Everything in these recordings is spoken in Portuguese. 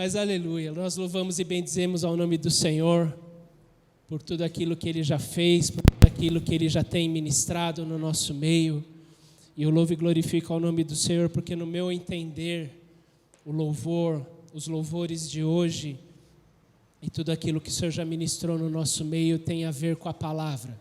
Mas aleluia, nós louvamos e bendizemos ao nome do Senhor por tudo aquilo que Ele já fez, por tudo aquilo que Ele já tem ministrado no nosso meio. E eu louvo e glorifico ao nome do Senhor, porque no meu entender, o louvor, os louvores de hoje e tudo aquilo que o Senhor já ministrou no nosso meio tem a ver com a palavra.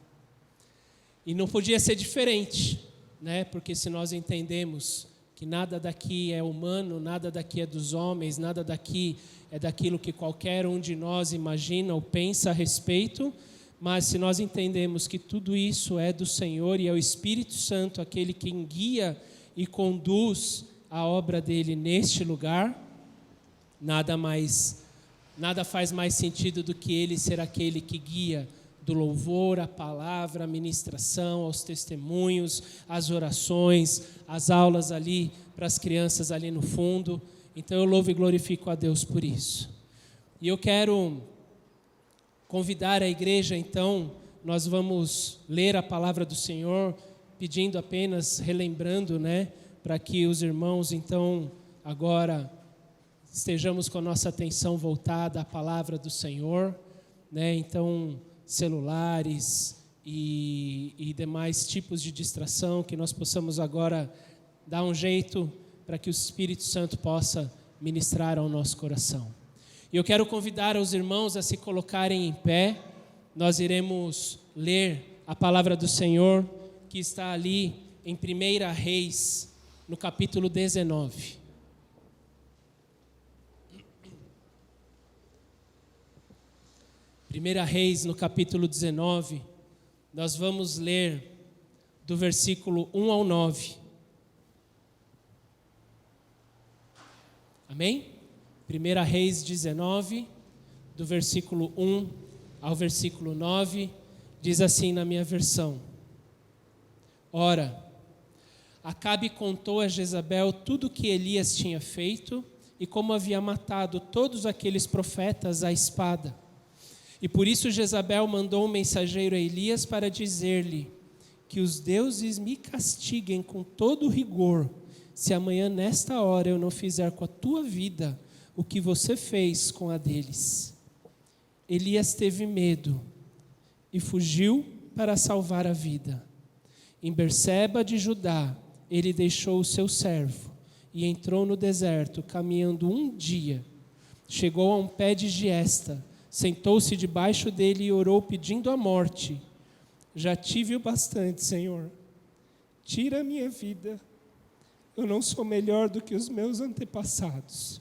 E não podia ser diferente, né? Porque se nós entendemos que nada daqui é humano, nada daqui é dos homens, nada daqui é daquilo que qualquer um de nós imagina ou pensa a respeito, mas se nós entendemos que tudo isso é do Senhor e é o Espírito Santo aquele que guia e conduz a obra dele neste lugar, nada faz mais sentido do que ele ser aquele que guia do louvor, a palavra, a ministração, aos testemunhos, as orações, as aulas ali para as crianças ali no fundo. Então eu louvo e glorifico a Deus por isso. E eu quero convidar a igreja, então, nós vamos ler a palavra do Senhor, pedindo apenas, relembrando, né, para que os irmãos, então, agora estejamos com a nossa atenção voltada à palavra do Senhor, né? Então, celulares e demais tipos de distração, que nós possamos agora dar um jeito para que o Espírito Santo possa ministrar ao nosso coração. E eu quero convidar os irmãos a se colocarem em pé. Nós iremos ler a palavra do Senhor, que está ali em 1 Reis, no capítulo 19. 1 Reis, no capítulo 19, nós vamos ler do versículo 1 ao 9. Amém? 1 Reis 19, do versículo 1 ao versículo 9, diz assim na minha versão: Ora, Acabe contou a Jezabel tudo o que Elias tinha feito e como havia matado todos aqueles profetas à espada. E por isso Jezabel mandou um mensageiro a Elias para dizer-lhe: que os deuses me castiguem com todo rigor, se amanhã nesta hora eu não fizer com a tua vida o que você fez com a deles. Elias teve medo e fugiu para salvar a vida. Em Berseba de Judá, ele deixou o seu servo e entrou no deserto, caminhando um dia. Chegou a um pé de giesta, sentou-se debaixo dele e orou pedindo a morte. Já tive o bastante, Senhor. Tira a minha vida. Eu não sou melhor do que os meus antepassados.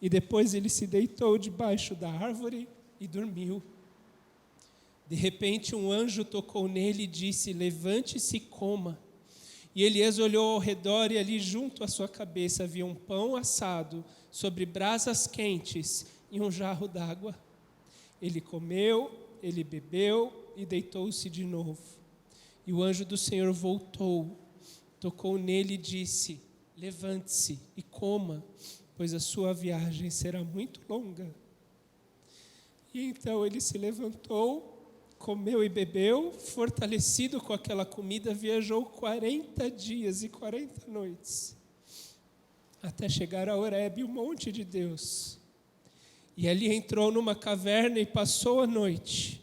E depois ele se deitou debaixo da árvore e dormiu. De repente um anjo tocou nele e disse: levante-se e coma. E Elias olhou ao redor e ali junto à sua cabeça havia um pão assado sobre brasas quentes e um jarro d'água. Ele comeu, ele bebeu e deitou-se de novo. E o anjo do Senhor voltou, tocou nele e disse: levante-se e coma, pois a sua viagem será muito longa. E então ele se levantou, comeu e bebeu, fortalecido com aquela comida, viajou 40 dias e 40 noites, até chegar a Horebe, o monte de Deus. E ali entrou numa caverna e passou a noite.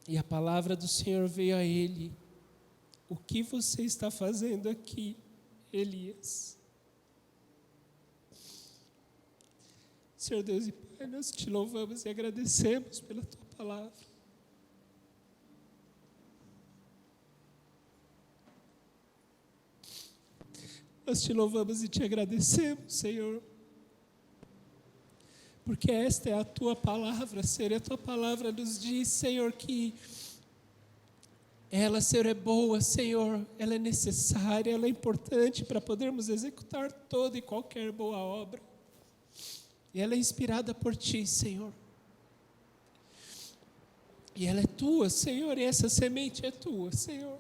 E a palavra do Senhor veio a ele: o que você está fazendo aqui, Elias? Senhor Deus e Pai, nós te louvamos e agradecemos pela tua palavra. Nós te louvamos e te agradecemos, Senhor, porque esta é a tua palavra, Senhor. A tua palavra nos diz, Senhor, que ela, Senhor, é boa, Senhor, ela é necessária, ela é importante para podermos executar toda e qualquer boa obra. E ela é inspirada por ti, Senhor. E ela é tua, Senhor, e essa semente é tua, Senhor.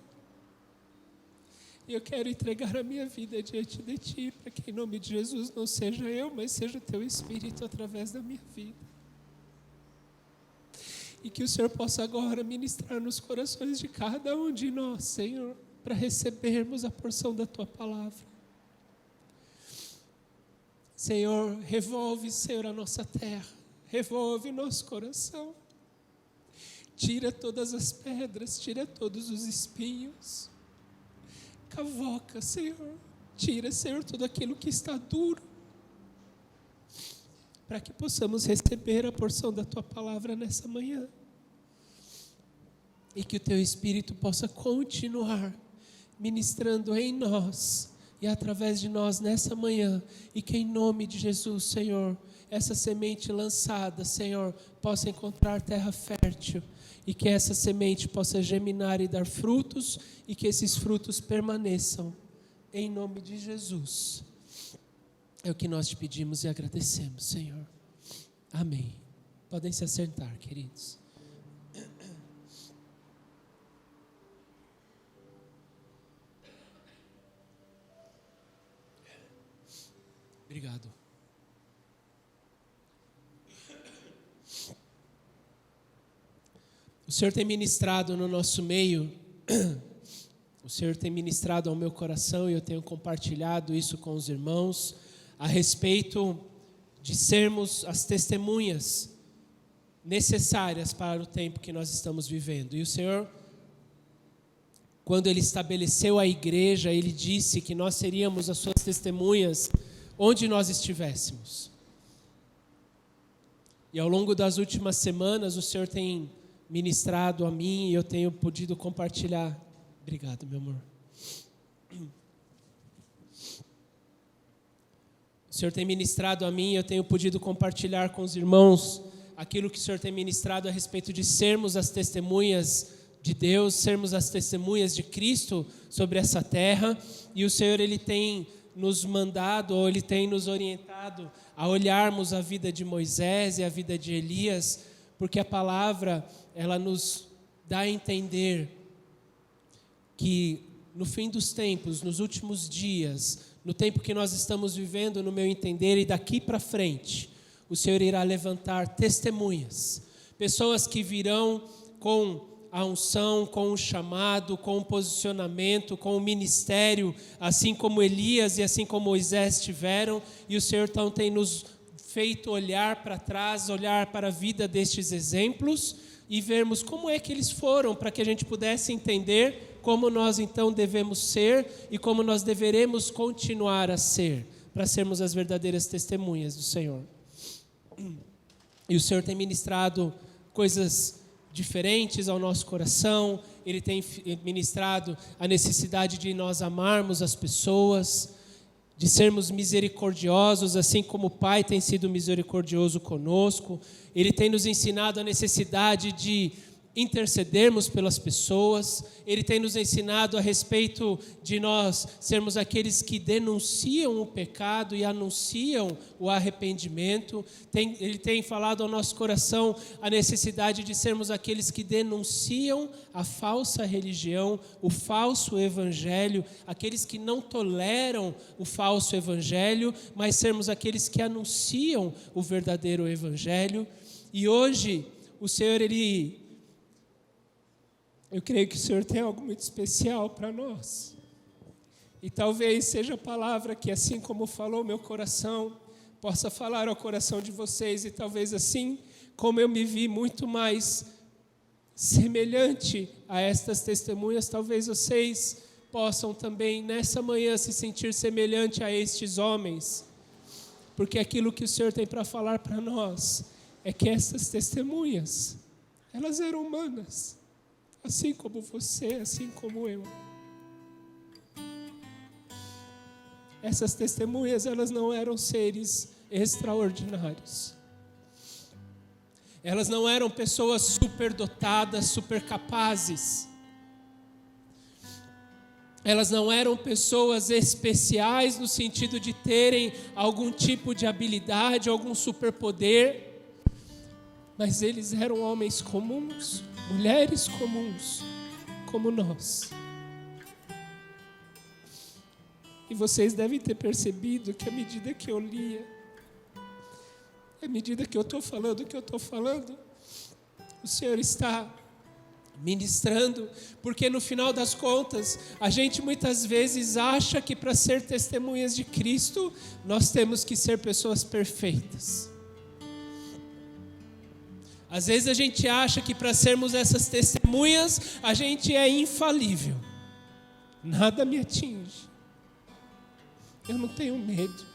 E eu quero entregar a minha vida diante de ti, para que em nome de Jesus não seja eu, mas seja o teu Espírito através da minha vida. E que o Senhor possa agora ministrar nos corações de cada um de nós, Senhor, para recebermos a porção da tua palavra. Senhor, revolve, Senhor, a nossa terra, revolve nosso coração. Tira todas as pedras, tira todos os espinhos. Cavoca, Senhor. Tira, Senhor, tudo aquilo que está duro, para que possamos receber a porção da Tua palavra nessa manhã. E que o Teu Espírito possa continuar ministrando em nós e através de nós nessa manhã. E que em nome de Jesus, Senhor, essa semente lançada, Senhor, possa encontrar terra fértil. E que essa semente possa germinar e dar frutos, e que esses frutos permaneçam, em nome de Jesus. É o que nós te pedimos e agradecemos, Senhor. Amém. Podem se assentar, queridos. Obrigado. O Senhor tem ministrado no nosso meio, o Senhor tem ministrado ao meu coração e eu tenho compartilhado isso com os irmãos a respeito de sermos as testemunhas necessárias para o tempo que nós estamos vivendo. E o Senhor, quando Ele estabeleceu a igreja, Ele disse que nós seríamos as suas testemunhas onde nós estivéssemos. E ao longo das últimas semanas, o Senhor tem ministrado a mim e eu tenho podido compartilhar. Obrigado, meu amor. O Senhor tem ministrado a mim e eu tenho podido compartilhar com os irmãos aquilo que o Senhor tem ministrado a respeito de sermos as testemunhas de Deus, sermos as testemunhas de Cristo sobre essa terra. E o Senhor, Ele tem nos mandado, ou Ele tem nos orientado a olharmos a vida de Moisés e a vida de Elias, porque a palavra, ela nos dá a entender que no fim dos tempos, nos últimos dias, no tempo que nós estamos vivendo, no meu entender, e daqui para frente, o Senhor irá levantar testemunhas, pessoas que virão com a unção, com o chamado, com o posicionamento, com o ministério, assim como Elias e assim como Moisés tiveram, e o Senhor então tem nos feito olhar para trás, olhar para a vida destes exemplos e vermos como é que eles foram, para que a gente pudesse entender como nós então devemos ser e como nós deveremos continuar a ser, para sermos as verdadeiras testemunhas do Senhor. E o Senhor tem ministrado coisas diferentes ao nosso coração, Ele tem ministrado a necessidade de nós amarmos as pessoas, de sermos misericordiosos, assim como o Pai tem sido misericordioso conosco. Ele tem nos ensinado a necessidade de intercedermos pelas pessoas. Ele tem nos ensinado a respeito de nós sermos aqueles que denunciam o pecado e anunciam o arrependimento. Ele tem falado ao nosso coração a necessidade de sermos aqueles que denunciam a falsa religião, o falso evangelho, aqueles que não toleram o falso evangelho, mas sermos aqueles que anunciam o verdadeiro evangelho. E hoje o Senhor, eu creio que o Senhor tem algo muito especial para nós. E talvez seja a palavra que, assim como falou meu coração, possa falar ao coração de vocês. E talvez assim como eu me vi muito mais semelhante a estas testemunhas, talvez vocês possam também nessa manhã se sentir semelhante a estes homens. Porque aquilo que o Senhor tem para falar para nós é que essas testemunhas, elas eram humanas. Assim como você, assim como eu. Essas testemunhas, elas não eram seres extraordinários. Elas não eram pessoas superdotadas, supercapazes. Elas não eram pessoas especiais no sentido de terem algum tipo de habilidade, algum superpoder. Mas eles eram homens comuns, mulheres comuns, como nós. E vocês devem ter percebido que à medida que eu lia, à medida que eu estou falando o que eu estou falando, o Senhor está ministrando, porque no final das contas, a gente muitas vezes acha que para ser testemunhas de Cristo, nós temos que ser pessoas perfeitas. Às vezes a gente acha que para sermos essas testemunhas, a gente é infalível. Nada me atinge. Eu não tenho medo.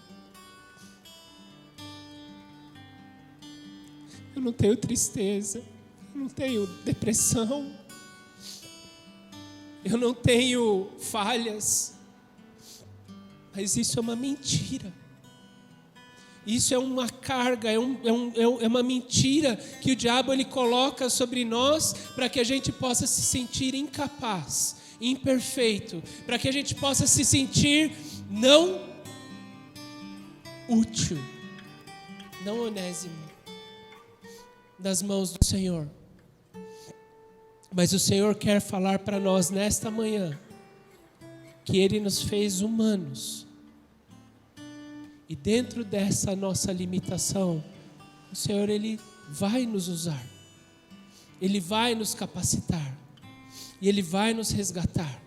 Eu não tenho tristeza. Eu não tenho depressão. Eu não tenho falhas. Mas isso é uma mentira. Isso é uma carga, é uma mentira que o diabo ele coloca sobre nós para que a gente possa se sentir incapaz, imperfeito, para que a gente possa se sentir não útil, não onésimo, nas mãos do Senhor. Mas o Senhor quer falar para nós nesta manhã que Ele nos fez humanos. E dentro dessa nossa limitação, o Senhor Ele vai nos usar. Ele vai nos capacitar. E Ele vai nos resgatar.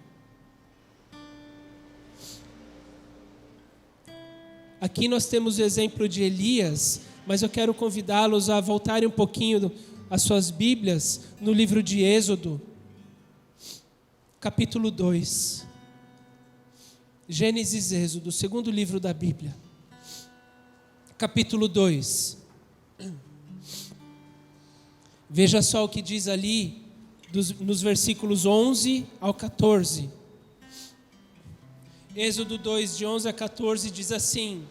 Aqui nós temos o exemplo de Elias, mas eu quero convidá-los a voltarem um pouquinho as suas Bíblias no livro de Êxodo, capítulo 2. Gênesis, Êxodo, segundo livro da Bíblia. Capítulo 2. Veja só o que diz ali, nos versículos 11 ao 14. Êxodo 2, de 11 a 14, diz assim: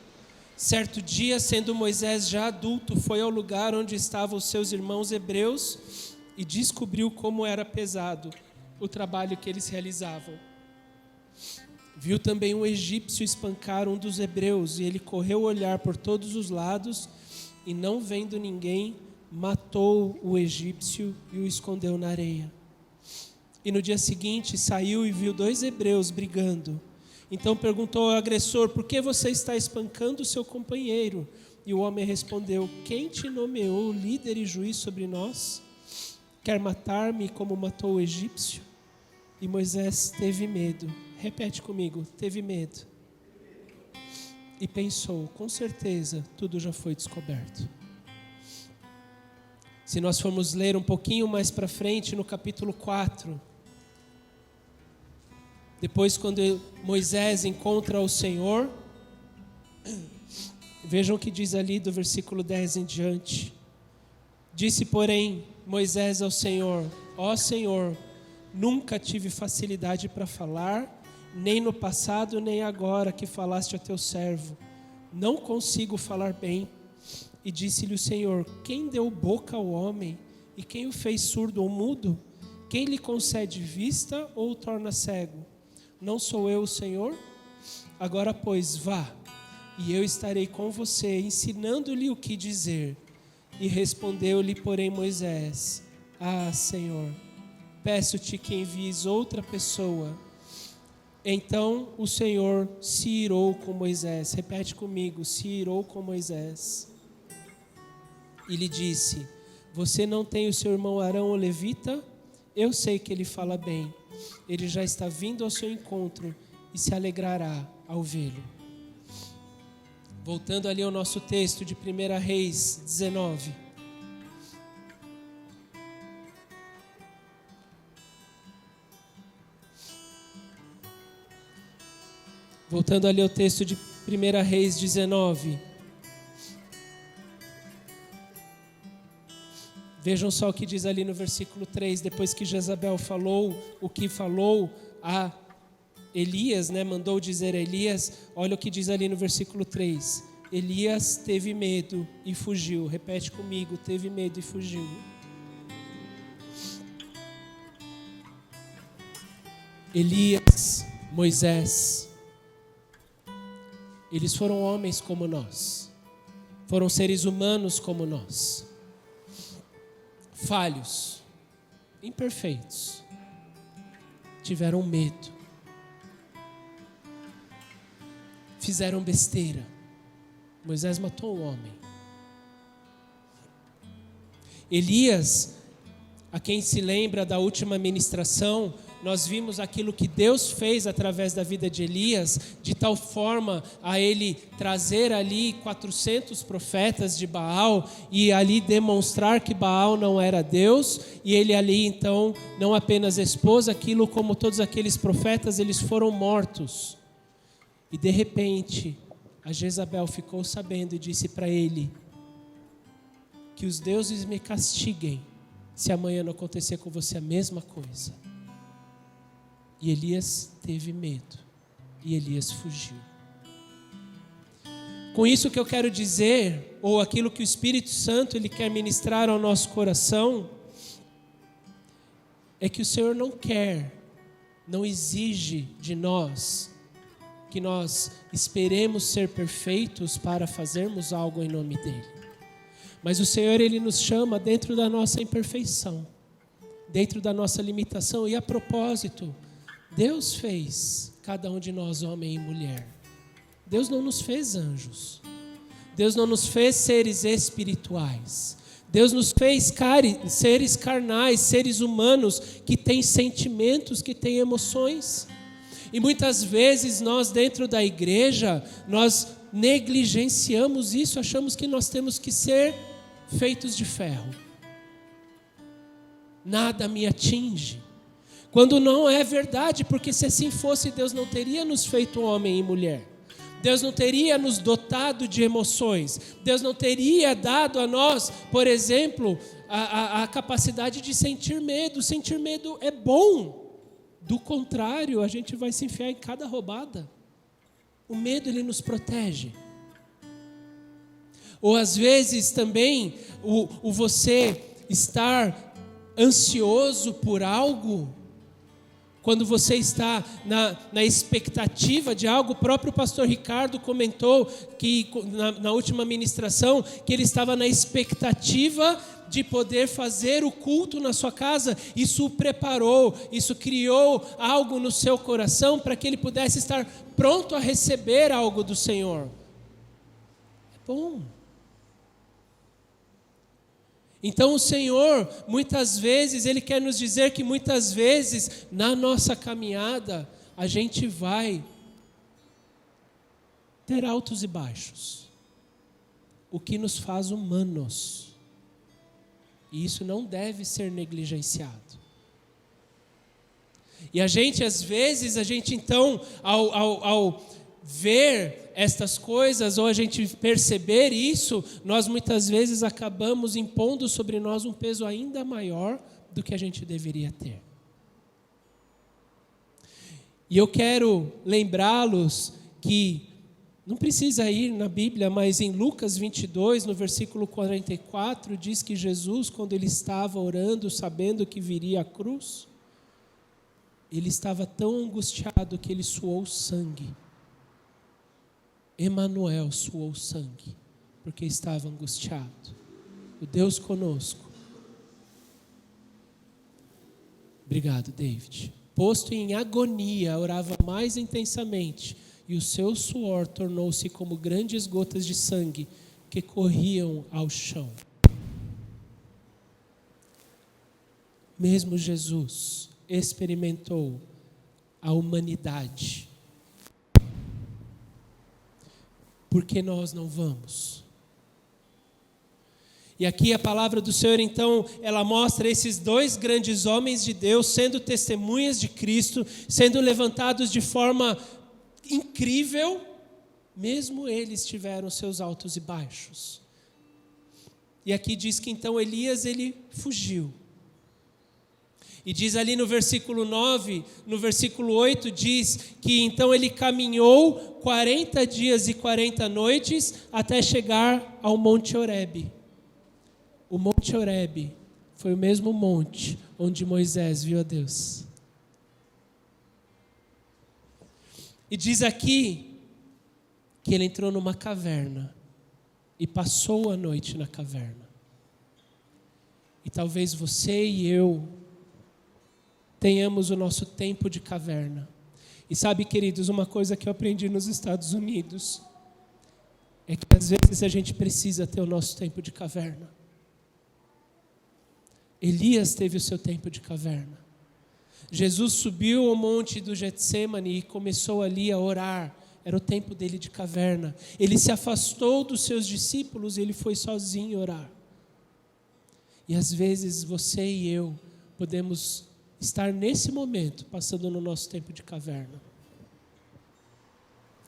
certo dia, sendo Moisés já adulto, foi ao lugar onde estavam os seus irmãos hebreus e descobriu como era pesado o trabalho que eles realizavam. Viu também um egípcio espancar um dos hebreus, e ele correu olhar por todos os lados, e não vendo ninguém, matou o egípcio e o escondeu na areia. E no dia seguinte saiu e viu 2 hebreus brigando. Então perguntou ao agressor: por que você está espancando o seu companheiro? E o homem respondeu: quem te nomeou líder e juiz sobre nós? Quer matar-me como matou o egípcio? E Moisés teve medo. Repete comigo: teve medo. E pensou: com certeza tudo já foi descoberto. Se nós formos ler um pouquinho mais para frente, no capítulo 4, depois quando Moisés encontra o Senhor, vejam o que diz ali do versículo 10 em diante. Disse, porém, Moisés ao Senhor: ó Senhor, nunca tive facilidade para falar, nem no passado, nem agora que falaste a teu servo. Não consigo falar bem. E disse-lhe o Senhor: quem deu boca ao homem? E quem o fez surdo ou mudo? Quem lhe concede vista ou o torna cego? Não sou eu o Senhor? Agora, pois, vá, e eu estarei com você, ensinando-lhe o que dizer. E respondeu-lhe, porém, Moisés: ah, Senhor, peço-te que envies outra pessoa. Então o Senhor se irou com Moisés. Repete comigo: se irou com Moisés. E lhe disse: você não tem o seu irmão Arão, o levita? Eu sei que ele fala bem. Ele já está vindo ao seu encontro e se alegrará ao vê-lo. Voltando ali ao nosso texto de 1 Reis 19. Voltando ali ao texto de 1 Reis 19. Vejam só o que diz ali no versículo 3, depois que Jezabel falou o que falou a Elias, mandou dizer a Elias, olha o que diz ali no versículo 3. Elias teve medo e fugiu. Repete comigo: teve medo e fugiu. Elias, Moisés, eles foram homens como nós, foram seres humanos como nós, falhos, imperfeitos, tiveram medo, fizeram besteira. Moisés matou um homem. Elias A quem se lembra da última ministração, nós vimos aquilo que Deus fez através da vida de Elias, de tal forma a ele trazer ali 400 profetas de Baal e ali demonstrar que Baal não era Deus, e ele ali então não apenas expôs aquilo, como todos aqueles profetas, eles foram mortos. E de repente, a Jezabel ficou sabendo e disse para ele: que os deuses me castiguem se amanhã não acontecer com você a mesma coisa. E Elias teve medo. E Elias fugiu. Com isso que eu quero dizer, ou aquilo que o Espírito Santo ele quer ministrar ao nosso coração, é que o Senhor não quer, não exige de nós que nós esperemos ser perfeitos para fazermos algo em nome dEle. Mas o Senhor, Ele nos chama dentro da nossa imperfeição, dentro da nossa limitação. E a propósito, Deus fez cada um de nós homem e mulher. Deus não nos fez anjos. Deus não nos fez seres espirituais. Deus nos fez seres carnais, seres humanos que têm sentimentos, que têm emoções. E muitas vezes nós dentro da igreja, nós negligenciamos isso, achamos que nós temos que ser feitos de ferro. Nada me atinge. Quando não é verdade, porque se assim fosse, Deus não teria nos feito homem e mulher. Deus não teria nos dotado de emoções. Deus não teria dado a nós, por exemplo, a capacidade de sentir medo. Sentir medo é bom. Do contrário, a gente vai se enfiar em cada roubada. O medo, ele nos protege. Ou às vezes também, o você estar ansioso por algo, quando você está na expectativa de algo. O próprio pastor Ricardo comentou que na última ministração, que ele estava na expectativa de poder fazer o culto na sua casa. Isso o preparou, isso criou algo no seu coração para que ele pudesse estar pronto a receber algo do Senhor. É bom. Então o Senhor, muitas vezes, Ele quer nos dizer que muitas vezes, na nossa caminhada, a gente vai ter altos e baixos, o que nos faz humanos, e isso não deve ser negligenciado. E a gente, às vezes, então, ao ver estas coisas, ou a gente perceber isso, nós muitas vezes acabamos impondo sobre nós um peso ainda maior do que a gente deveria ter. E eu quero lembrá-los que, não precisa ir na Bíblia, mas em Lucas 22, no versículo 44, diz que Jesus, quando ele estava orando, sabendo que viria a cruz, ele estava tão angustiado que ele suou sangue. Emanuel suou sangue, porque estava angustiado. O Deus conosco. Obrigado, David. Posto em agonia, orava mais intensamente, e o seu suor tornou-se como grandes gotas de sangue que corriam ao chão. Mesmo Jesus experimentou a humanidade. Por que nós não vamos? E aqui a palavra do Senhor, então, ela mostra esses dois grandes homens de Deus sendo testemunhas de Cristo, sendo levantados de forma incrível, mesmo eles tiveram seus altos e baixos. E aqui diz que então Elias, ele fugiu. E diz ali no versículo 9, no versículo 8, diz que então ele caminhou 40 dias e 40 noites até chegar ao Monte Horebe. O Monte Horebe foi o mesmo monte onde Moisés viu a Deus. E diz aqui que ele entrou numa caverna e passou a noite na caverna. E talvez você e eu tenhamos o nosso tempo de caverna. E sabe, queridos, uma coisa que eu aprendi nos Estados Unidos é que às vezes a gente precisa ter o nosso tempo de caverna. Elias teve o seu tempo de caverna. Jesus subiu ao monte do Getsêmani e começou ali a orar. Era o tempo dele de caverna. Ele se afastou dos seus discípulos e ele foi sozinho orar. E às vezes você e eu podemos estar nesse momento, passando no nosso tempo de caverna.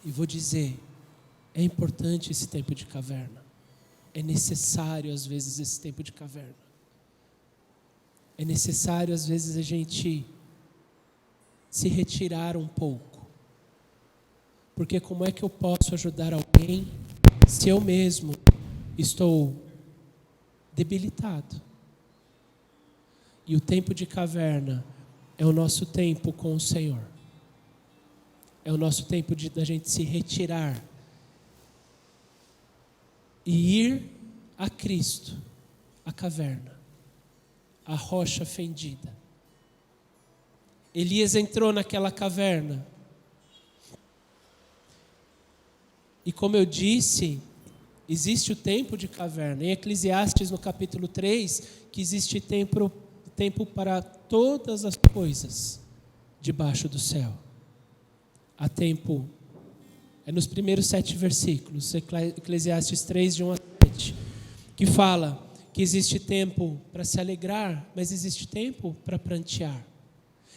E vou dizer, é importante esse tempo de caverna. É necessário às vezes esse tempo de caverna. É necessário às vezes a gente se retirar um pouco. Porque como é que eu posso ajudar alguém se eu mesmo estou debilitado? E o tempo de caverna é o nosso tempo com o Senhor. É o nosso tempo da gente se retirar e ir a Cristo, a caverna, a rocha fendida. Elias entrou naquela caverna. E como eu disse, existe o tempo de caverna. Em Eclesiastes, no capítulo 3, que existe tempo para todas as coisas debaixo do céu. Há tempo, é nos primeiros 7 versículos, Eclesiastes 3, de 1 a 7, que fala que existe tempo para se alegrar, mas existe tempo para prantear.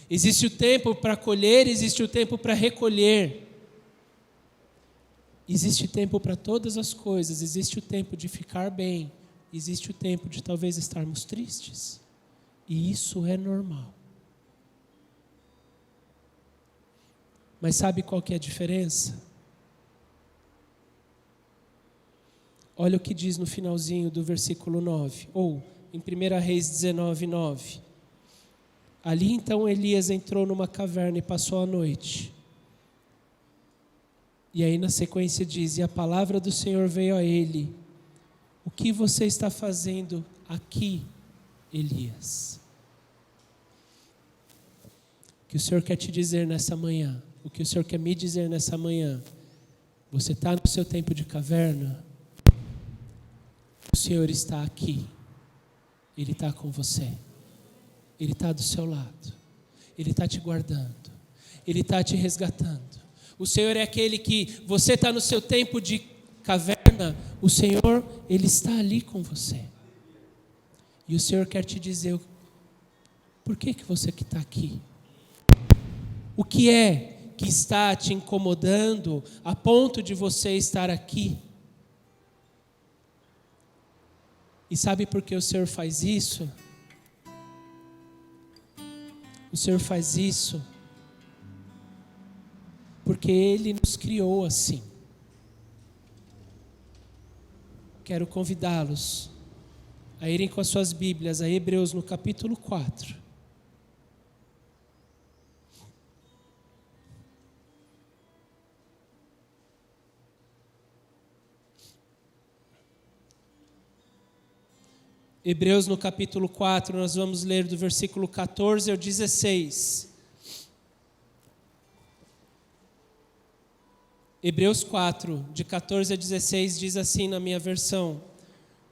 Existe o tempo para colher, existe o tempo para recolher. Existe tempo para todas as coisas, existe o tempo de ficar bem, existe o tempo de talvez estarmos tristes. E isso é normal. Mas sabe qual que é a diferença? Olha o que diz no finalzinho do versículo 9, ou em 1 Reis 19, 9. Ali então Elias entrou numa caverna e passou a noite. E aí na sequência diz, e a palavra do Senhor veio a ele. O que você está fazendo aqui, Elias? O que o Senhor quer te dizer nessa manhã? O que o Senhor quer me dizer nessa manhã? Você está no seu tempo de caverna? O Senhor está aqui. Ele está com você. Ele está do seu lado. Ele está te guardando. Ele está te resgatando. O Senhor é aquele que você está no seu tempo de caverna. O Senhor, Ele está ali com você. E o Senhor quer te dizer, por que você que está aqui? O que é que está te incomodando a ponto de você estar aqui? E sabe por que o Senhor faz isso? O Senhor faz isso porque Ele nos criou assim. Quero convidá-los a irem com as suas Bíblias a Hebreus no capítulo 4. Hebreus no capítulo 4, nós vamos ler do versículo 14 ao 16. Hebreus 4, de 14 a 16, diz assim na minha versão: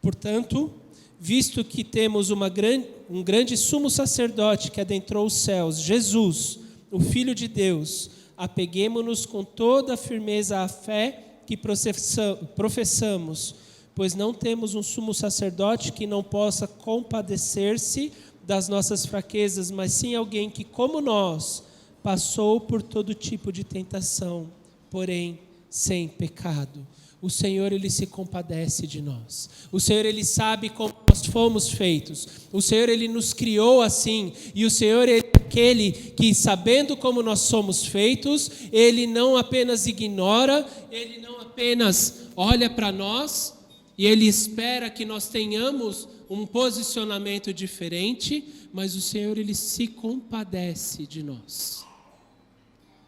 portanto, visto que temos um grande sumo sacerdote que adentrou os céus, Jesus, o Filho de Deus, apeguemo-nos com toda a firmeza à fé que professamos, pois não temos um sumo sacerdote que não possa compadecer-se das nossas fraquezas, mas sim alguém que, como nós, passou por todo tipo de tentação, porém sem pecado. O Senhor, Ele se compadece de nós. O Senhor, Ele sabe como nós fomos feitos. O Senhor, Ele nos criou assim. E o Senhor, Ele é aquele que, sabendo como nós somos feitos, Ele não apenas ignora, Ele não apenas olha para nós, e Ele espera que nós tenhamos um posicionamento diferente, mas o Senhor, Ele se compadece de nós.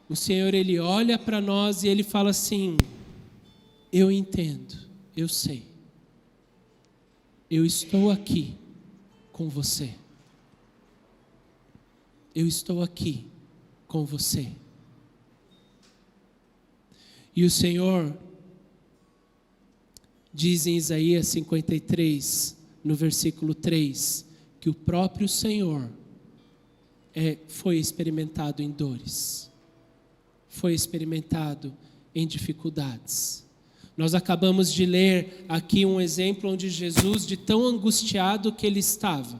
O Senhor, Ele olha para nós e Ele fala assim: eu entendo, eu sei. Eu estou aqui com você. Eu estou aqui com você. E o Senhor diz em Isaías 53, no versículo 3, que o próprio Senhor foi experimentado em dores, foi experimentado em dificuldades. Nós acabamos de ler aqui um exemplo onde Jesus, de tão angustiado que ele estava,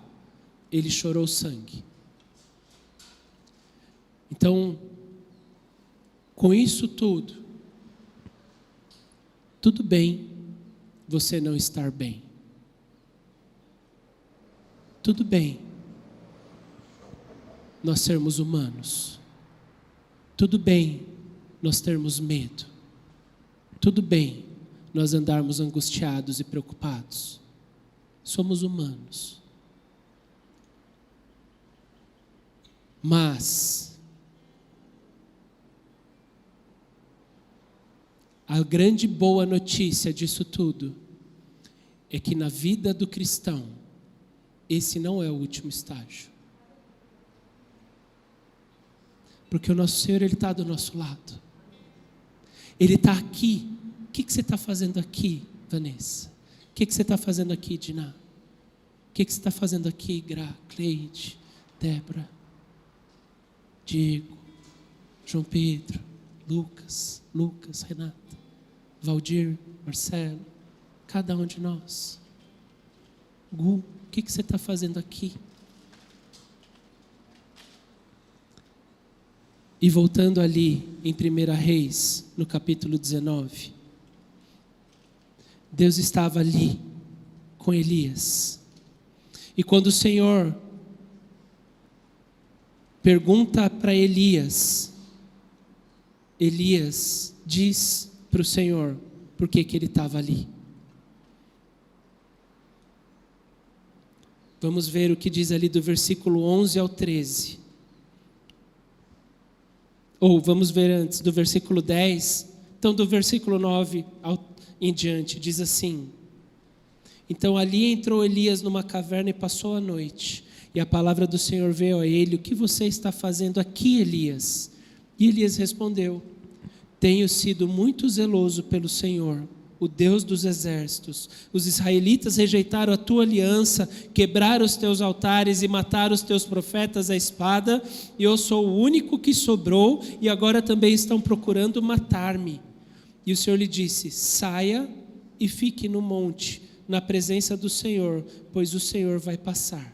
ele chorou sangue. Então, com isso tudo bem você não estar bem. Tudo bem nós sermos humanos. Tudo bem nós termos medo. Tudo bem nós andarmos angustiados e preocupados. Somos humanos. Mas a grande boa notícia disso tudo é que na vida do cristão, esse não é o último estágio. Porque o nosso Senhor, Ele está do nosso lado. Ele está aqui. O que você está fazendo aqui, Vanessa? O que você está fazendo aqui, Diná? O que você está fazendo aqui, Gra, Cleide, Débora, Diego, João Pedro, Lucas, Renata, Valdir, Marcelo, cada um de nós. Gu, o que você está fazendo aqui? E voltando ali em 1 Reis, no capítulo 19, Deus estava ali com Elias. E quando o Senhor pergunta para Elias, Elias diz para o Senhor por que ele estava ali. Vamos ver o que diz ali do versículo 11 ao 13. Ou vamos ver antes, do versículo 10. Então, do versículo 9 em diante, diz assim: então ali entrou Elias numa caverna e passou a noite. E a palavra do Senhor veio a ele: o que você está fazendo aqui, Elias? E Elias respondeu: tenho sido muito zeloso pelo Senhor, o Deus dos exércitos. Os israelitas rejeitaram a tua aliança, quebraram os teus altares e mataram os teus profetas à espada, e eu sou o único que sobrou, e agora também estão procurando matar-me. E o Senhor lhe disse: saia e fique no monte, na presença do Senhor, pois o Senhor vai passar.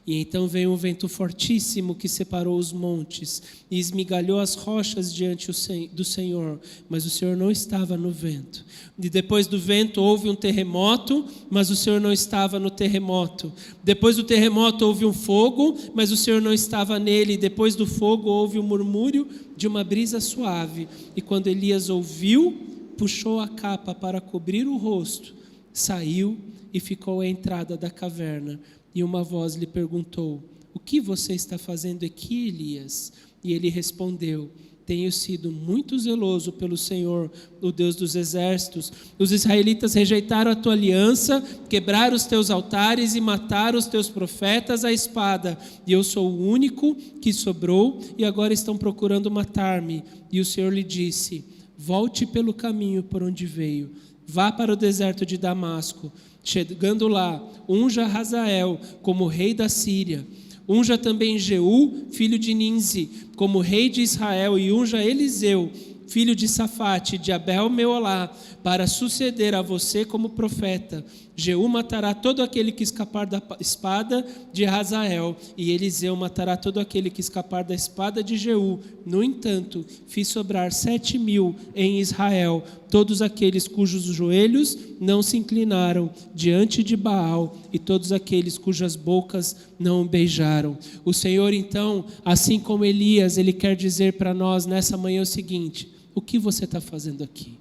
E então veio um vento fortíssimo que separou os montes e esmigalhou as rochas diante do Senhor, mas o Senhor não estava no vento. E depois do vento houve um terremoto, mas o Senhor não estava no terremoto. Depois do terremoto houve um fogo, mas o Senhor não estava nele. E depois do fogo houve um murmúrio de uma brisa suave. E quando Elias ouviu, puxou a capa para cobrir o rosto, saiu e ficou à entrada da caverna. E uma voz lhe perguntou: o que você está fazendo aqui, Elias? E ele respondeu: tenho sido muito zeloso pelo Senhor, o Deus dos exércitos. Os israelitas rejeitaram a tua aliança, quebraram os teus altares e mataram os teus profetas à espada. E eu sou o único que sobrou, e agora estão procurando matar-me. E o Senhor lhe disse: volte pelo caminho por onde veio, vá para o deserto de Damasco. Chegando lá, unja Hazael como rei da Síria. Unja também Jeú, filho de Ninzi, como rei de Israel. E unja Eliseu, filho de Safate, de Abel-Meolá, para suceder a você como profeta. Jeú matará todo aquele que escapar da espada de Hazael, e Eliseu matará todo aquele que escapar da espada de Jeú. No entanto, fiz sobrar 7.000 em Israel, todos aqueles cujos joelhos não se inclinaram diante de Baal, e todos aqueles cujas bocas não o beijaram. O Senhor, então, assim como Elias, Ele quer dizer para nós nessa manhã o seguinte: o que você está fazendo aqui?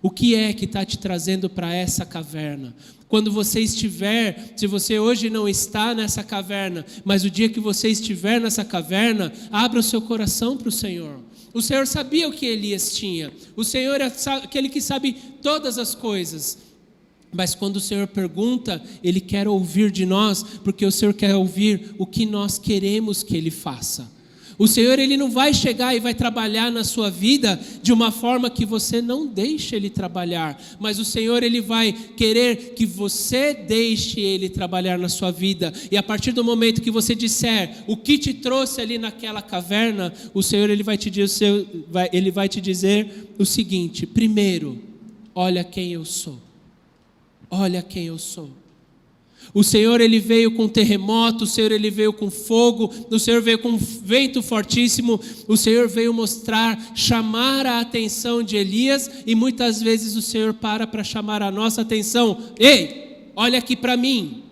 O que é que está te trazendo para essa caverna? Quando você estiver, se você hoje não está nessa caverna, mas o dia que você estiver nessa caverna, abra o seu coração para o Senhor. O Senhor sabia o que Elias tinha. O Senhor é aquele que sabe todas as coisas. Mas quando o Senhor pergunta, Ele quer ouvir de nós, porque o Senhor quer ouvir o que nós queremos que Ele faça. O Senhor, Ele não vai chegar e vai trabalhar na sua vida de uma forma que você não deixe Ele trabalhar. Mas o Senhor, Ele vai querer que você deixe Ele trabalhar na sua vida. E a partir do momento que você disser o que te trouxe ali naquela caverna, o Senhor, Ele vai te dizer o seguinte: primeiro, olha quem eu sou. Olha quem eu sou. O Senhor, Ele veio com terremoto, o Senhor, Ele veio com fogo, o Senhor veio com vento fortíssimo, o Senhor veio mostrar, chamar a atenção de Elias, e muitas vezes o Senhor para chamar a nossa atenção. Ei, olha aqui para mim.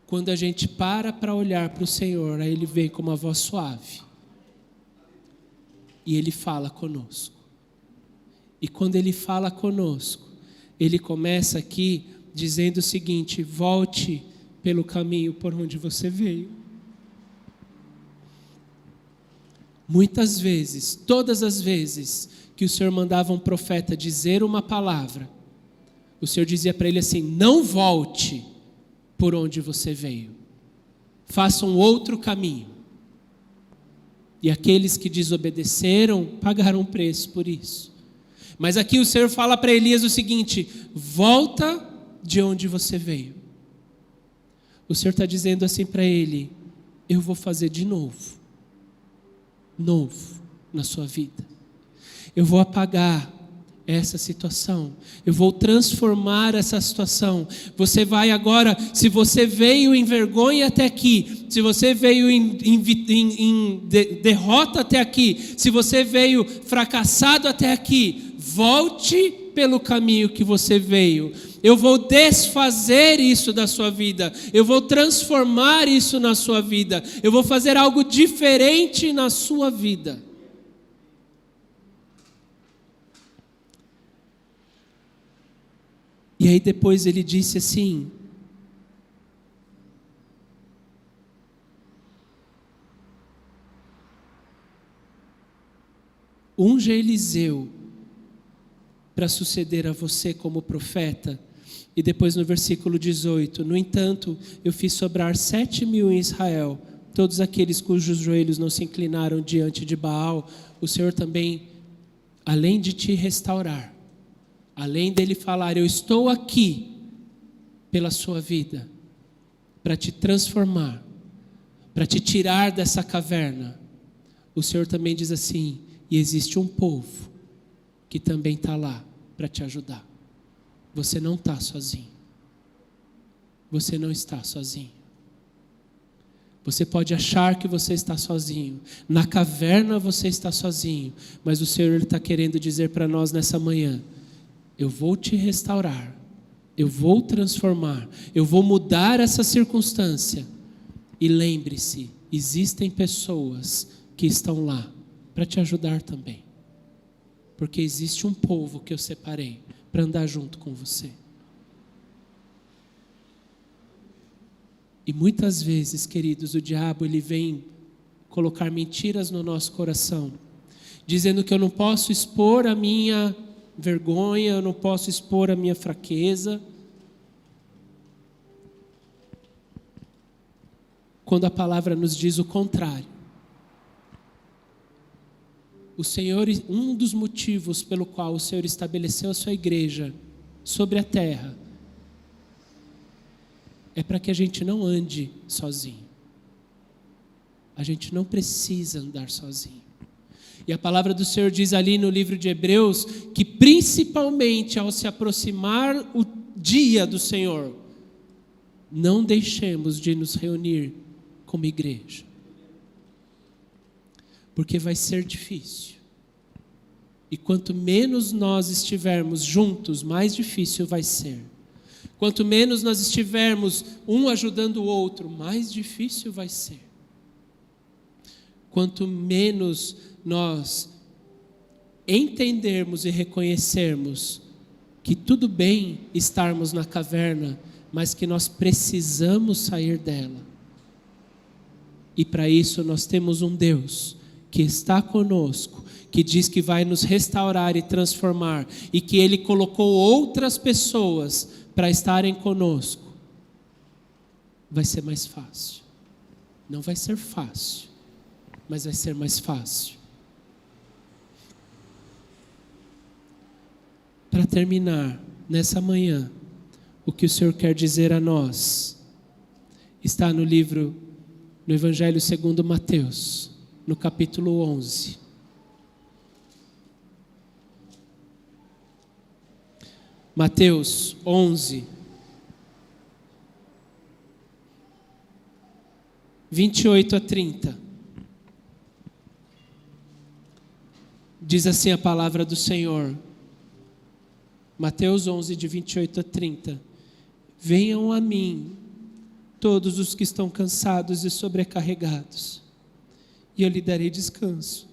Quando a gente para olhar para o Senhor, aí Ele vem com uma voz suave, e Ele fala conosco. E quando Ele fala conosco, Ele começa aqui dizendo o seguinte: volte pelo caminho por onde você veio. Muitas vezes, todas as vezes que o Senhor mandava um profeta dizer uma palavra, o Senhor dizia para ele assim: não volte por onde você veio, faça um outro caminho. E aqueles que desobedeceram pagaram um preço por isso. Mas aqui o Senhor fala para Elias o seguinte: volta de onde você veio. O Senhor está dizendo assim para ele: eu vou fazer de novo na sua vida. Eu vou apagar essa situação, eu vou transformar essa situação. Você vai agora, se você veio em vergonha até aqui, se você veio em derrota até aqui, se você veio fracassado até aqui, volte pelo caminho que você veio. Eu vou desfazer isso da sua vida, eu vou transformar isso na sua vida, eu vou fazer algo diferente na sua vida. E aí depois ele disse assim: unja Eliseu para suceder a você como profeta. E depois no versículo 18: no entanto, eu fiz sobrar 7.000 em Israel, todos aqueles cujos joelhos não se inclinaram diante de Baal. O Senhor também, além de te restaurar, além dele falar: eu estou aqui pela sua vida, para te transformar, para te tirar dessa caverna, o Senhor também diz assim: e existe um povo que também está lá para te ajudar. Você não está sozinho. Você não está sozinho. Você pode achar que você está sozinho. Na caverna você está sozinho. Mas o Senhor está querendo dizer para nós nessa manhã: eu vou te restaurar. Eu vou transformar. Eu vou mudar essa circunstância. E lembre-se, existem pessoas que estão lá para te ajudar também. Porque existe um povo que eu separei para andar junto com você. E muitas vezes, queridos, o diabo ele vem colocar mentiras no nosso coração, dizendo que eu não posso expor a minha vergonha, eu não posso expor a minha fraqueza. Quando a palavra nos diz o contrário. O Senhor, um dos motivos pelo qual o Senhor estabeleceu a sua igreja sobre a terra, é para que a gente não ande sozinho. A gente não precisa andar sozinho. E a palavra do Senhor diz ali no livro de Hebreus, que principalmente ao se aproximar o dia do Senhor, não deixemos de nos reunir como igreja. Porque vai ser difícil. E quanto menos nós estivermos juntos, mais difícil vai ser. Quanto menos nós estivermos um ajudando o outro, mais difícil vai ser. Quanto menos nós entendermos e reconhecermos que tudo bem estarmos na caverna, mas que nós precisamos sair dela. E para isso nós temos um Deus que está conosco, que diz que vai nos restaurar e transformar, e que Ele colocou outras pessoas para estarem conosco. Vai ser mais fácil. Não vai ser fácil, mas vai ser mais fácil. Para terminar, nessa manhã, o que o Senhor quer dizer a nós está no Evangelho segundo Mateus, no capítulo 11. Mateus 11, 28 a 30. Diz assim a palavra do Senhor. Mateus 11, de 28 a 30. Venham a mim, todos os que estão cansados e sobrecarregados, e eu lhe darei descanso.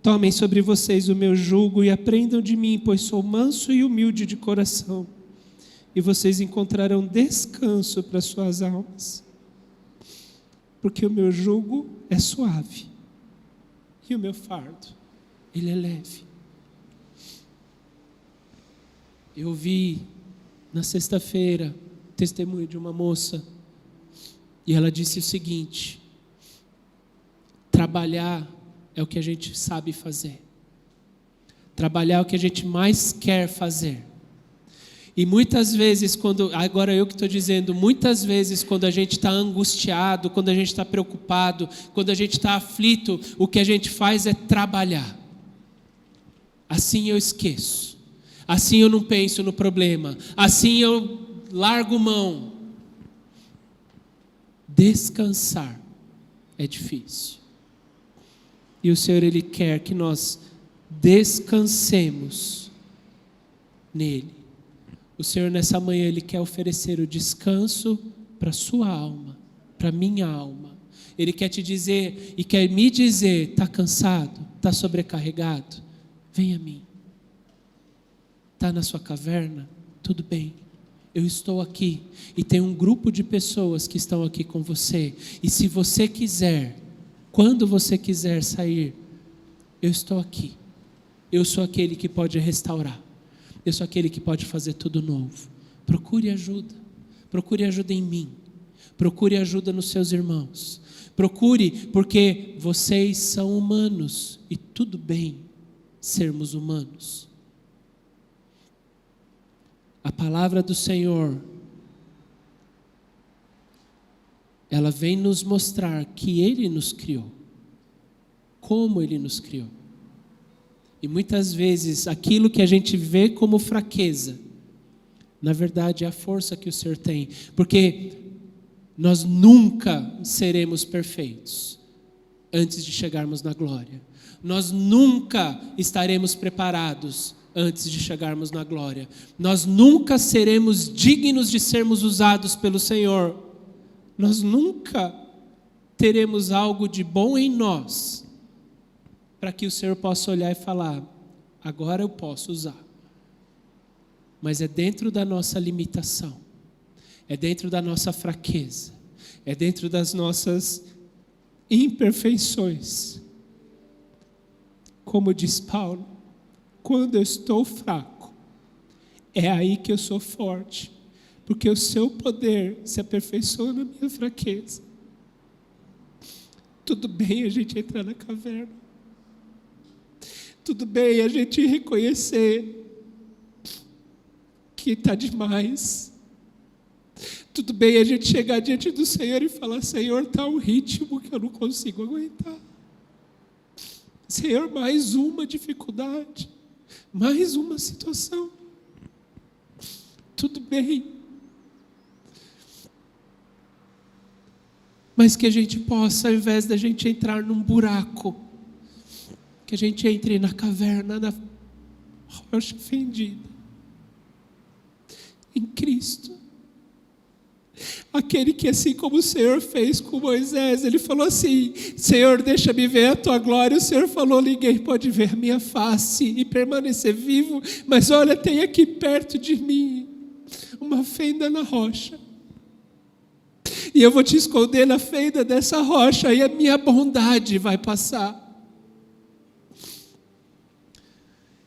Tomem sobre vocês o meu jugo e aprendam de mim, pois sou manso e humilde de coração, e vocês encontrarão descanso para suas almas. Porque o meu jugo é suave, e o meu fardo, ele é leve. Eu vi na sexta-feira o testemunho de uma moça, e ela disse o seguinte: trabalhar é o que a gente sabe fazer. Trabalhar é o que a gente mais quer fazer. E muitas vezes, agora eu que estou dizendo, muitas vezes quando a gente está angustiado, quando a gente está preocupado, quando a gente está aflito, o que a gente faz é trabalhar. Assim eu esqueço. Assim eu não penso no problema. Assim eu largo mão. Descansar é difícil. E o Senhor, Ele quer que nós descansemos nele. O Senhor, nessa manhã, Ele quer oferecer o descanso para a sua alma, para a minha alma. Ele quer te dizer e quer me dizer: está cansado? Está sobrecarregado? Vem a mim. Está na sua caverna? Tudo bem. Eu estou aqui e tem um grupo de pessoas que estão aqui com você. E se você quiser, quando você quiser sair, eu estou aqui. Eu sou aquele que pode restaurar. Eu sou aquele que pode fazer tudo novo. Procure ajuda. Procure ajuda em mim. Procure ajuda nos seus irmãos. Procure, porque vocês são humanos e tudo bem sermos humanos. A palavra do Senhor, ela vem nos mostrar que Ele nos criou, como Ele nos criou. E muitas vezes aquilo que a gente vê como fraqueza, na verdade é a força que o Senhor tem, porque nós nunca seremos perfeitos antes de chegarmos na glória. Nós nunca estaremos preparados antes de chegarmos na glória. Nós nunca seremos dignos de sermos usados pelo Senhor. Nós nunca teremos algo de bom em nós para que o Senhor possa olhar e falar: agora eu posso usar. Mas é dentro da nossa limitação, é dentro da nossa fraqueza, é dentro das nossas imperfeições. Como diz Paulo, quando eu estou fraco, é aí que eu sou forte, porque o seu poder se aperfeiçoa na minha fraqueza. Tudo bem a gente entrar na caverna, tudo bem a gente reconhecer que está demais, tudo bem a gente chegar diante do Senhor e falar: Senhor, está um ritmo que eu não consigo aguentar. Senhor, mais uma dificuldade, mais uma situação. Tudo bem. Mas que a gente possa, ao invés da gente entrar num buraco, que a gente entre na caverna, na rocha fendida, em Cristo. Aquele que, assim como o Senhor fez com Moisés, ele falou assim: Senhor, deixa-me ver a tua glória. O Senhor falou: ninguém pode ver minha face e permanecer vivo, mas olha, tem aqui perto de mim uma fenda na rocha, e eu vou te esconder na fenda dessa rocha, e a minha bondade vai passar.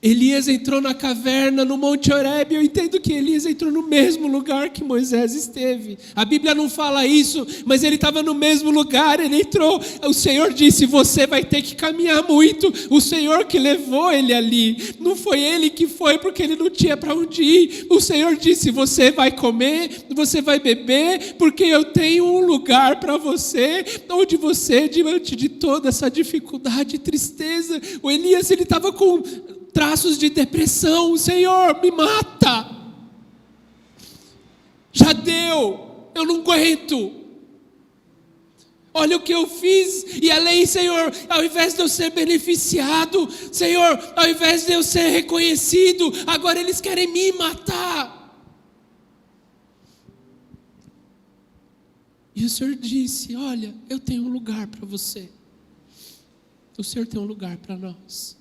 Elias entrou na caverna no Monte Horebe. Eu entendo que Elias entrou no mesmo lugar que Moisés esteve. A Bíblia não fala isso, mas ele estava no mesmo lugar. Ele entrou, o Senhor disse: você vai ter que caminhar muito. O Senhor que levou ele ali, não foi ele que foi porque ele não tinha para onde ir. O Senhor disse: você vai comer, você vai beber, porque eu tenho um lugar para você, onde você, diante de toda essa dificuldade e tristeza, o Elias, ele estava com traços de depressão. Senhor, me mata, já deu, eu não aguento, olha o que eu fiz, e além, Senhor, ao invés de eu ser beneficiado, Senhor, ao invés de eu ser reconhecido, agora eles querem me matar. E o Senhor disse: olha, eu tenho um lugar para você. O Senhor tem um lugar para nós,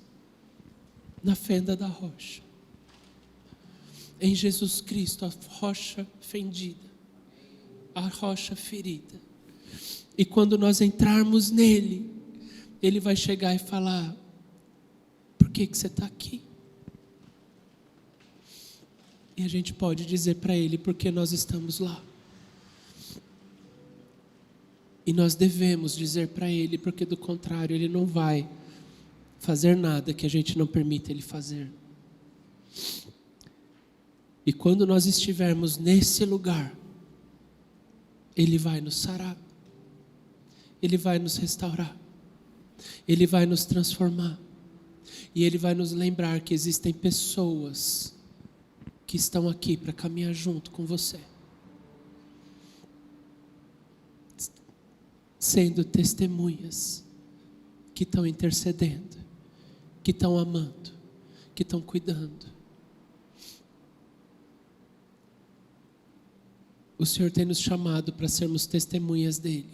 na fenda da rocha, em Jesus Cristo, a rocha fendida, a rocha ferida. E quando nós entrarmos nele, ele vai chegar e falar: por que você está aqui? E a gente pode dizer para ele: porque nós estamos lá. E nós devemos dizer para ele, porque do contrário ele não vai fazer nada que a gente não permita ele fazer. E quando nós estivermos nesse lugar, ele vai nos sarar, ele vai nos restaurar, ele vai nos transformar, e ele vai nos lembrar que existem pessoas que estão aqui para caminhar junto com você, sendo testemunhas, que estão intercedendo, que estão amando, que estão cuidando. O Senhor tem nos chamado para sermos testemunhas dele,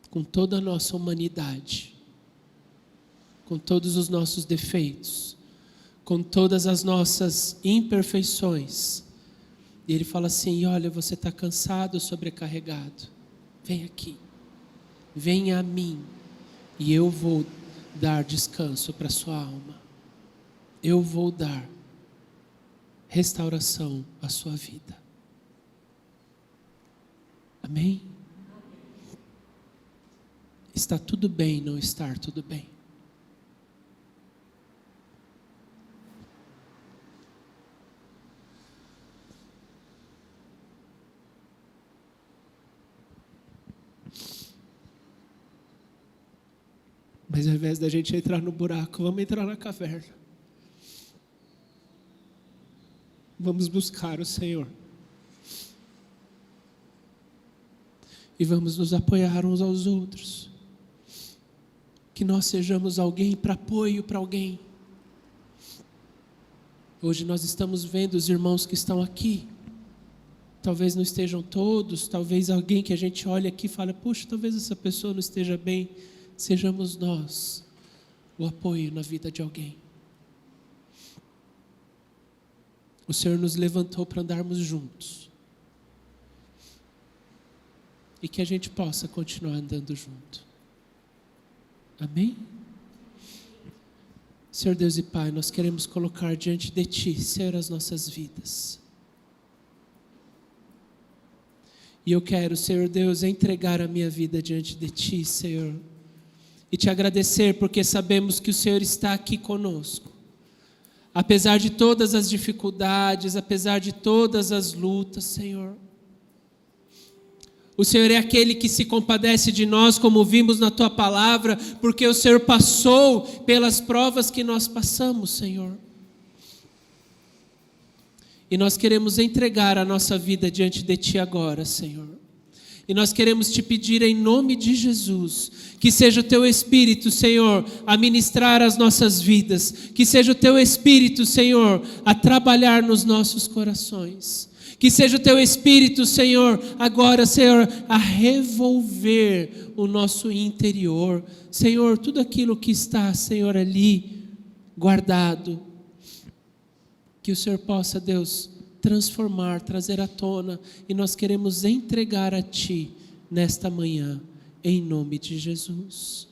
com toda a nossa humanidade, com todos os nossos defeitos, com todas as nossas imperfeições. E ele fala assim: olha, você está cansado, sobrecarregado, vem aqui, venha a mim, e eu vou dar descanso para a sua alma. Eu vou dar restauração à sua vida. Amém? Está tudo bem não estar tudo bem. Mas ao invés da gente entrar no buraco, vamos entrar na caverna. Vamos buscar o Senhor. E vamos nos apoiar uns aos outros. Que nós sejamos alguém para apoio para alguém. Hoje nós estamos vendo os irmãos que estão aqui. Talvez não estejam todos, talvez alguém que a gente olha aqui e fala: puxa, talvez essa pessoa não esteja bem. Sejamos nós o apoio na vida de alguém. O Senhor nos levantou para andarmos juntos. E que a gente possa continuar andando junto. Amém? Senhor Deus e Pai, nós queremos colocar diante de Ti, Senhor, as nossas vidas. E eu quero, Senhor Deus, entregar a minha vida diante de Ti, Senhor. E Te agradecer porque sabemos que o Senhor está aqui conosco. Apesar de todas as dificuldades, apesar de todas as lutas, Senhor. O Senhor é aquele que se compadece de nós, como vimos na Tua palavra, porque o Senhor passou pelas provas que nós passamos, Senhor. E nós queremos entregar a nossa vida diante de Ti agora, Senhor. E nós queremos Te pedir em nome de Jesus, que seja o Teu Espírito, Senhor, a ministrar as nossas vidas, que seja o Teu Espírito, Senhor, a trabalhar nos nossos corações, que seja o Teu Espírito, Senhor, agora, Senhor, a revolver o nosso interior, Senhor, tudo aquilo que está, Senhor, ali guardado, que o Senhor possa, Deus, transformar, trazer à tona, e nós queremos entregar a Ti nesta manhã, em nome de Jesus.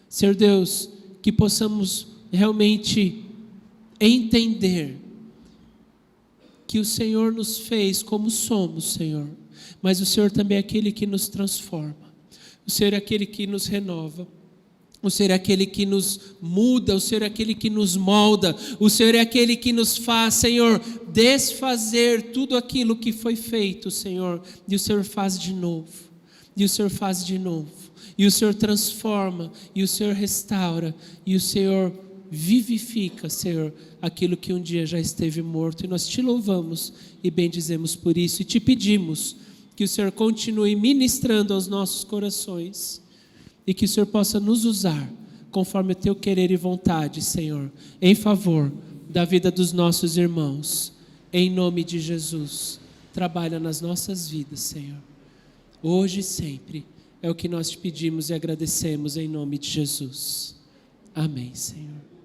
Senhor Deus, que possamos realmente entender que o Senhor nos fez como somos, Senhor, mas o Senhor também é aquele que nos transforma, o Senhor é aquele que nos renova, o Senhor é aquele que nos muda, o Senhor é aquele que nos molda, o Senhor é aquele que nos faz, Senhor, desfazer tudo aquilo que foi feito, Senhor, e o Senhor faz de novo, e o Senhor faz de novo, e o Senhor transforma, e o Senhor restaura, e o Senhor vivifica, Senhor, aquilo que um dia já esteve morto, e nós te louvamos e bendizemos por isso, e te pedimos que o Senhor continue ministrando aos nossos corações, e que o Senhor possa nos usar conforme o teu querer e vontade, Senhor, em favor da vida dos nossos irmãos, em nome de Jesus. Trabalha nas nossas vidas, Senhor, hoje e sempre, é o que nós te pedimos e agradecemos em nome de Jesus. Amém, Senhor.